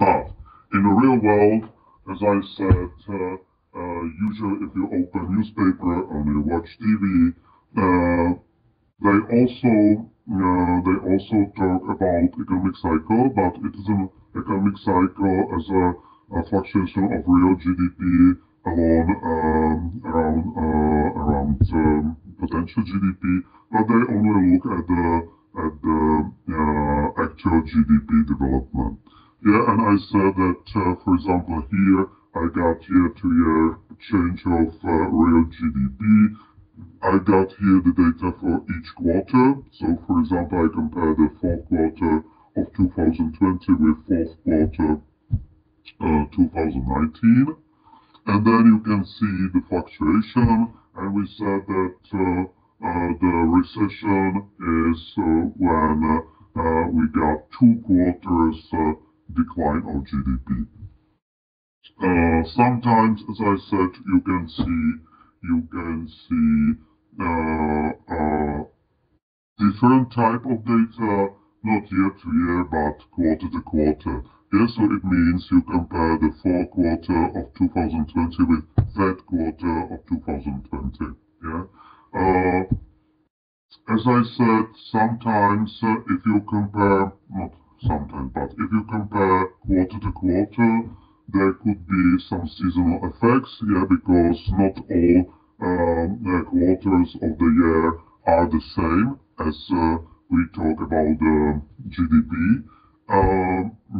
But in the real world, as I said, usually if you open newspaper and you watch TV, they also talk about economic cycle, but it is an economic cycle as a fluctuation of real GDP around potential GDP, but they only look at the actual GDP development. Yeah, and I said that, for example, here I got year-to-year change of real GDP. I got here the data for each quarter. So, for example, I compare the fourth quarter of 2020 with fourth quarter 2019. And then you can see the fluctuation. And we said that the recession is when we got 2 quarters decline of GDP. Sometimes, as I said, you can see different type of data, not year to year, but quarter to quarter. Yeah, so it means you compare the fourth quarter of 2020 with third quarter of 2020. Yeah. As I said, sometimes if you compare, not sometimes, but if you compare quarter to quarter, there could be some seasonal effects, yeah, because not all quarters of the year are the same as we talk about the GDP.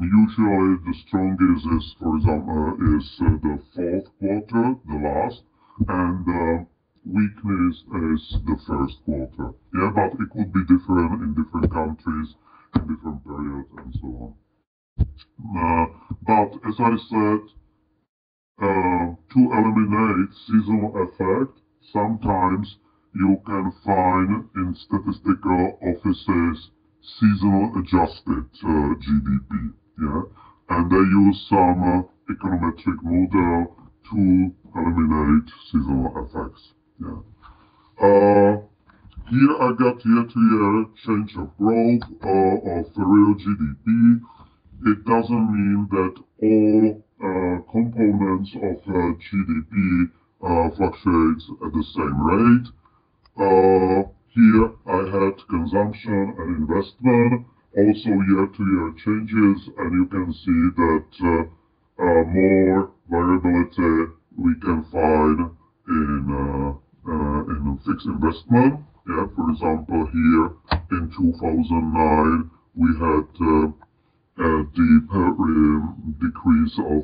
Usually the strongest is, for example, the fourth quarter, the last, and the weakness is the first quarter. Yeah, but it could be different in different countries, in different periods, and so on. But as I said, to eliminate seasonal effect, sometimes you can find in statistical offices seasonal adjusted GDP, yeah, and they use some econometric model to eliminate seasonal effects, yeah. Here I got year-to-year change of growth of the real GDP. It doesn't mean that all components of GDP fluctuates at the same rate. Here I had consumption and investment, also year-to-year changes, and you can see that more variability we can find in fixed investment. Yeah, for example, here in 2009 we had a deep decrease of